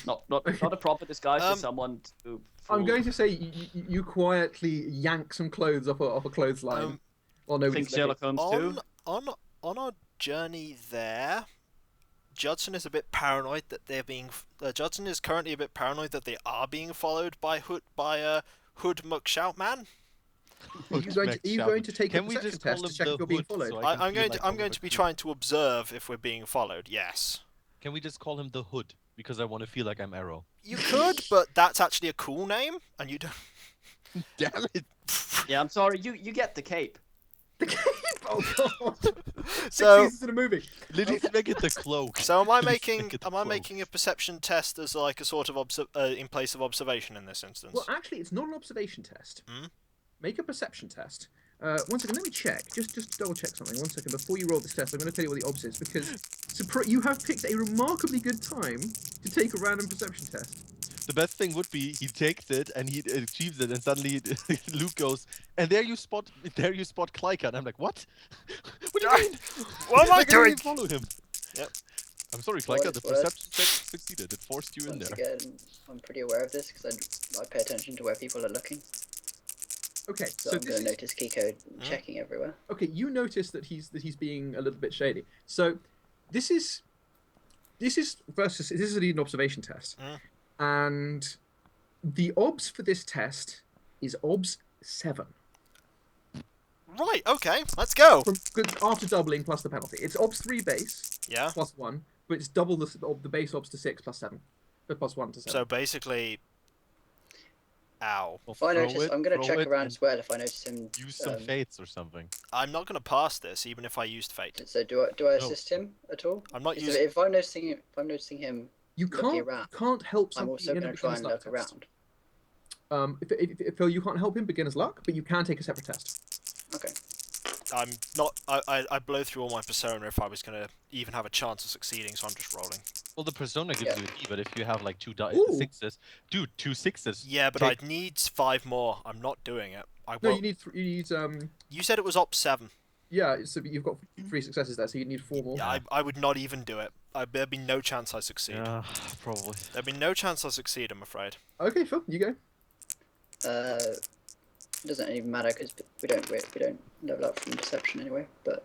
Not a proper disguise for someone to. I'm going to say you quietly yank some clothes off a clothesline. Well, I nobody's think Sherlock Holmes too. on our journey there, Judson is a bit paranoid that they're being. Judson is currently a bit paranoid that they are being followed by Hood McShoutman. Are you going to take Can a we perception just call test to him check the if you're being Hood, followed? so I can I'm feel going like to I'm I'm going with to be you? trying to observe if we're being followed. Yes. Can we just call him the Hood? Because I want to feel like I'm Arrow. You could, but that's actually a cool name, and you don't. Damn it! Yeah, I'm sorry. You get the cape. Oh god! So, 6 seasons in a movie. Literally make it the cloak. so am I Just making make it am I cloak. making a perception test as like a sort of in place of observation in this instance? Well, actually, it's not an observation test. Hmm? Make a perception test. 1 second, let me check. Just double check something. 1 second, before you roll this test, I'm going to tell you what the obs is because you have picked a remarkably good time to take a random perception test. The best thing would be he takes it and he achieves it, and suddenly Luke goes, and there you spot Klyka, and I'm like, what? What do you mean? What am I Like, didn't doing? even follow him. Yep. I'm sorry, For what Klyka. The it's worth. perception check succeeded. It forced you in Once there. again, I'm pretty aware of this because I pay attention to where people are looking. Okay, So, so I'm this going to is notice Kiko checking everywhere. okay. You notice that he's being a little bit shady. So this is indeed an observation test, and the obs for this test is obs 7. Right. Okay. Let's go. After doubling plus the penalty, it's obs 3 base Yeah. plus 1, but it's double the base obs to 6 plus 7. +1 to 7. So basically, ow. Well, If I throw notice, it- I'm gonna throw check it around and as well if I notice him. Use some fates or something. I'm not going to pass this, even if I used fate. So do I assist him at all? I'm not 'Cause using. if I'm noticing him You looking can't around, can't help I'm somebody also in a going to try beginner's and luck look test. around. If Phil, you can't help him beginner's luck, but you can take a separate test. Okay. I'm not. I blow through all my persona if I was going to even have a chance of succeeding, so I'm just rolling. Well, the persona gives Yeah. you a D, but if you have like 2 Ooh. sixes, dude, 2 sixes. Yeah, but Take- I'd need 5 more. I'm not doing it. I No, won't. you need You said it was op 7. yeah. So you've got 3 successes there, so you need 4 more. Yeah, I would not even do it. There'd be no chance I succeed. Yeah, probably. There'd be no chance I succeed, I'm afraid. Okay, Phil, you go. It doesn't even matter because we don't level up from deception anyway. But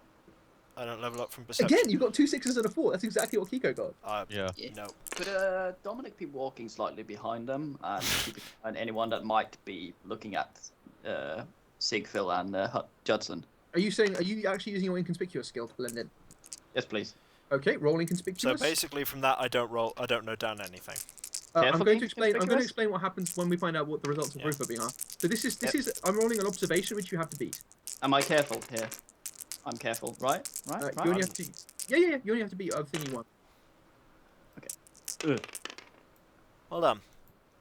I don't level up from perception. Again, you've got 2 6s and a 4. That's exactly what Kiko got. Yeah. No. Could Dominic be walking slightly behind them and keeping an anyone that might be looking at Sigfil and Judson? Are you actually using your inconspicuous skill to blend in? Yes, please. Okay, roll So inconspicuous. basically, from that, I don't know down anything. I'm Careful going being to explain. I'm going to conspicuous? explain what happens when we find out what the results of Yeah. roof are being are. So this is. I'm rolling an observation which you have to beat. Am I careful here? I'm careful, right? Right? You right? only have to. Yeah. You only have to beat a thing you want. Well done.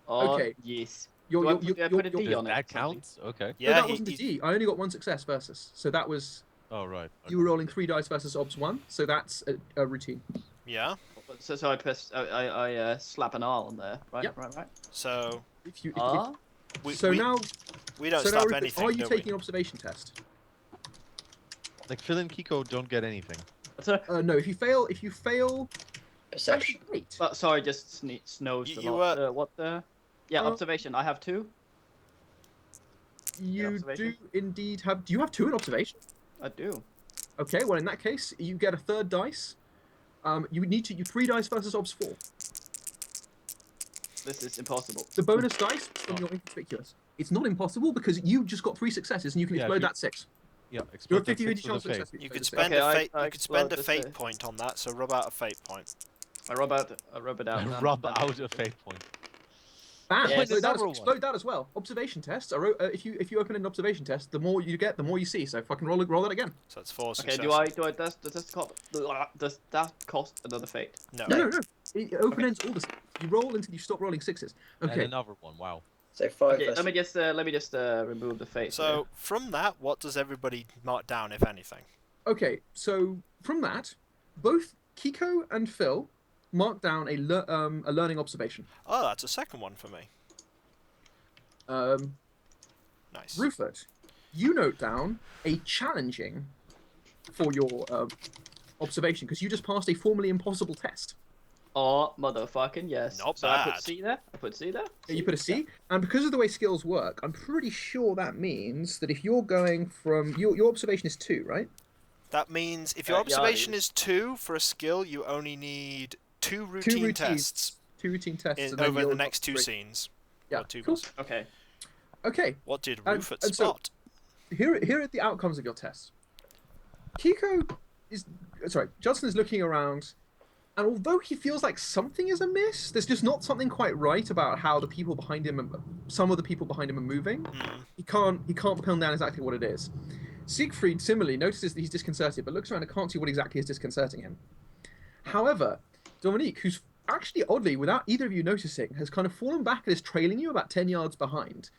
Oh, Okay. yes. You're, Do I you're, put- you're, do I you're, put a you're- D Does on it? that counts? Okay. No, Yeah, that wasn't a D. I only got 1 success versus. So that was. Oh, right. You were rolling 3 dice versus obs 1. So that's a routine. Yeah. So I press. I slap an R on there. Right. Yep. Right. So If you. R. Now. we don't So now, stop Rupert, anything, are you do taking we? an observation test? Like Phil and Kiko don't get anything. No. If you fail. perception. Actually, wait. Sorry, just snows a You lot. What the? Yeah, Oh. observation. I have 2. You do observation? indeed have. Do you have 2 in observation? I do. Okay. Well, in that case, you get a 3rd dice. You would need to. You 3 dice versus obs 4. This is impossible. The bonus dice from your inconspicuous. It's not impossible because you just got 3 successes and you can Yeah, explode you- that 6. Yeah, You have explode that 50 six chance with to a fate. success. You could explode the spend Okay, a fate. I You could spend a explode fate this, point on that. So rub out a fate point. I rub it out. and Rub then- out a fate point. Bam! Yes. No, Another one. explode that as well. Observation tests are if you open an observation test, the more you get, the more you see. So fucking roll it again. So it's 4 Okay, successes. does that cost another fate? No. No. It open ends all the. You roll until you stop rolling 6s. And Okay. another one. Wow. So 5 Okay, versus. let me just remove the fate. So from that, what does everybody mark down, if anything? Okay. So from that, both Kiko and Phil mark down a learning observation. Oh, that's a second one for me. Nice. Rupert, you note down a challenging for your observation because you just passed a formerly impossible test. Oh, motherfucking yes. Not so I bad. put C there. Yeah, you put a C, and because of the way skills work, I'm pretty sure that means that if you're going from your observation is 2, right? That means if your Yeah, observation is 2 for a skill, you only need 2 routine routines. tests 2 routine tests in, and then over the you're next 2 great. scenes. Yeah, Or 2 cool. plus. Okay. Okay, What did And- Rufus and so- spot? here are the outcomes of your tests. Judson is looking around, and although he feels like something is amiss, there's just not something quite right about how the people behind him, some of the people behind him, are moving. He can't pin down exactly what it is. Siegfried similarly notices that he's disconcerted, but looks around and can't see what exactly is disconcerting him. However, Dominique, who's actually oddly, without either of you noticing, has kind of fallen back and is trailing you about 10 yards behind,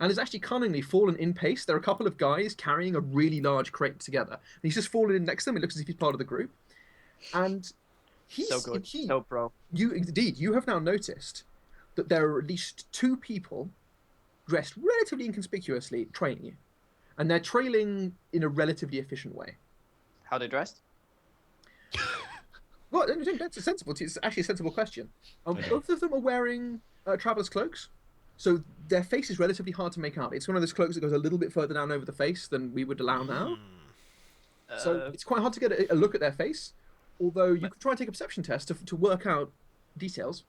and has actually cunningly fallen in pace. There are a couple of guys carrying a really large crate together, and he's just fallen in next to them. It looks as if he's part of the group, and he's So good. he- So pro. you have now noticed that there are at least 2 people dressed relatively inconspicuously trailing you, and they're trailing in a relatively efficient way. How they dressed? Well, that's it's actually a sensible question. Both of them are wearing traveler's cloaks, so their face is relatively hard to make out. It's one of those cloaks that goes a little bit further down over the face than we would allow now. So it's quite hard to get a look at their face, although you could try and take a perception test to work out details.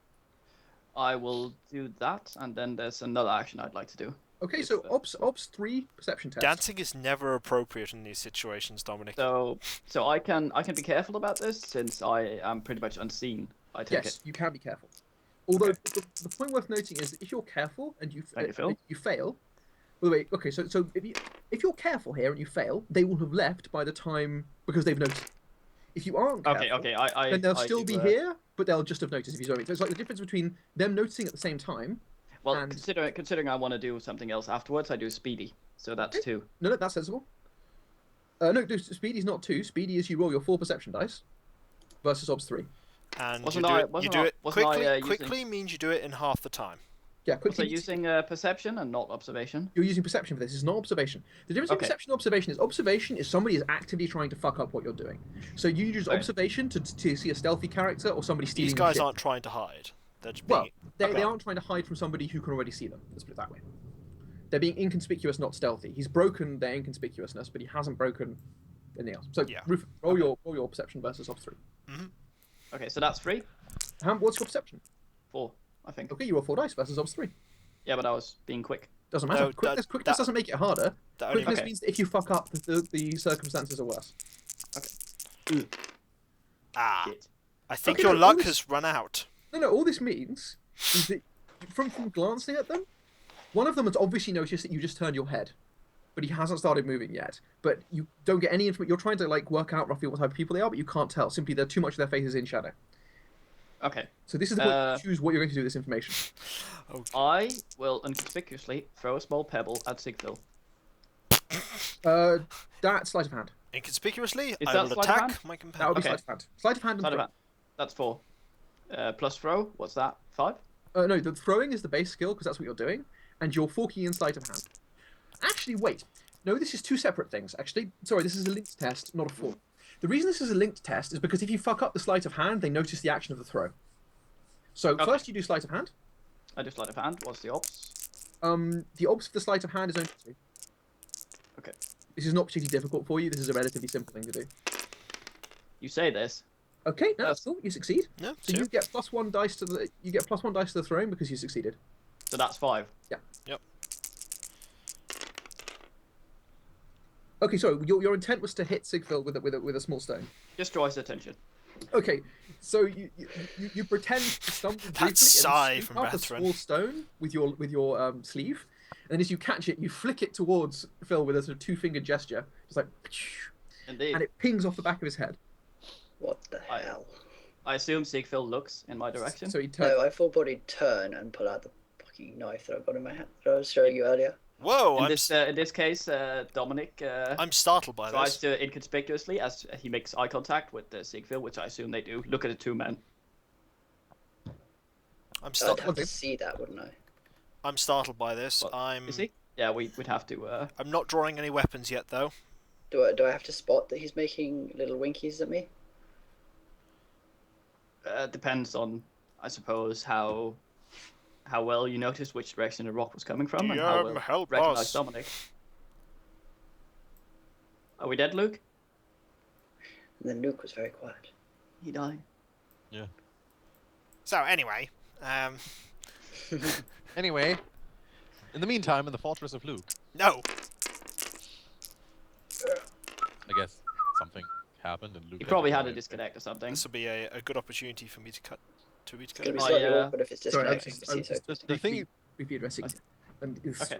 I will do that, and then there's another action I'd like to do. Okay, If, so ops 3 perception test. Dancing is never appropriate in these situations, Dominic. So I can be careful about this since I am pretty much unseen. I take Yes, you can be careful. Although the point worth noting is that if you're careful and you Thank you, Phil. you fail. By the way, okay, so if you're careful here and you fail, they will have left by the time because they've noticed. If you aren't careful, Okay. then they'll I still do, be here, but they'll just have noticed if you don't. So it's like the difference between them noticing at the same time. Well, and... considering I want to do something else afterwards, I do speedy. So that's 2. No, that's sensible. No, Speedy's not 2. Speedy is you roll your 4 perception dice versus obs 3. And Wasn't you I- do it, you wasn't do I- it wasn't I, quickly. using- Quickly means you do it in half the time. Yeah, So quickly. using perception and not observation. You're using perception for this. It's not observation. The difference between Okay. perception and observation is somebody is actively trying to fuck up what you're doing. So you use Right. observation to see a stealthy character or somebody stealing These your guys shit. aren't trying to hide. They're just Well, being. they Okay. aren't trying to hide from somebody who can already see them. Let's put it that way. They're being inconspicuous, not stealthy. He's broken their inconspicuousness, but he hasn't broken anything else. So, Yeah. Rufus, roll your perception versus obs 3. Okay, so that's 3. What's your perception? 4, I think. Okay, you roll 4 dice versus obs 3. Yeah, but I was being quick. Doesn't matter. No, Quickness that- doesn't make it harder. that only- Quickness Okay. means that if you fuck up, the circumstances are worse. Ah, Shit. I think Okay, your no, luck all this- has run out. No, all this means is that from glancing at them, one of them has obviously noticed that you just turned your head, but he hasn't started moving yet. But you don't get any information. You're trying to like work out roughly what type of people they are, but you can't tell. Simply, they're too much of their faces in shadow. Okay. So this is the point you choose what you're going to do with this information. I will inconspicuously throw a small pebble at Sigfil. That's sleight of hand. Inconspicuously, Is I that will sleight of attack hand? my That would companion. be Okay. sleight of hand. Sleight of hand and Sleight of throw. hand. That's 4. Plus throw, what's that? 5? No, the throwing is the base skill because that's what you're doing, and you're forking in sleight of hand. Actually, wait. No, this is 2 separate things. Actually, sorry, this is a linked test, not a fork. The reason this is a linked test is because if you fuck up the sleight of hand, they notice the action of the throw. So Okay. first you do sleight of hand. I do sleight of hand. What's the ops? The obs for the sleight of hand is only 2. Okay. This is not particularly difficult for you. This is a relatively simple thing to do. You say this. Okay, no, that's cool. You succeed. Yeah, So you get +1 dice to the throwing because you succeeded. So that's 5. Yeah. Yep. Okay, so your intent was to hit Sigfil with a small stone. Just draw his attention. Okay, so you pretend to stumble briefly and sigh scoop from up a Bethrin. small stone with your sleeve, and as you catch it, you flick it towards Phil with a sort of 2-fingered gesture, just like, Indeed. and it pings off the back of his head. What the hell? I assume Sigfil looks in my direction. So he turns. No, I full body turn and pull out the fucking knife that I've got in my hand that I was showing you earlier. Whoa! in this case, Dominic I'm startled by tries this. to inconspicuously, as he makes eye contact with Sigfil, which I assume they do, look at the 2 men. I'm I'd startled. have to see that, wouldn't I? I'm startled by this. What, I'm. Is he? Yeah, we'd have to. I'm not drawing any weapons yet, though. Do I have to spot that he's making little winkies at me? Depends on, I suppose, how well you notice which direction the rock was coming from and how well help recognize us. Dominic. Are we dead, Luke? And then Luke was very quiet. He died. So anyway, Anyway, in the meantime, in the fortress of Luke, no. I guess something happened and Luke. He probably had a to disconnect or something. This will be a good opportunity for me to cut. It's going to be Oh, slightly yeah. awkward if it's Sorry, I was disconnecting. just so The thing briefly addressing. And Okay.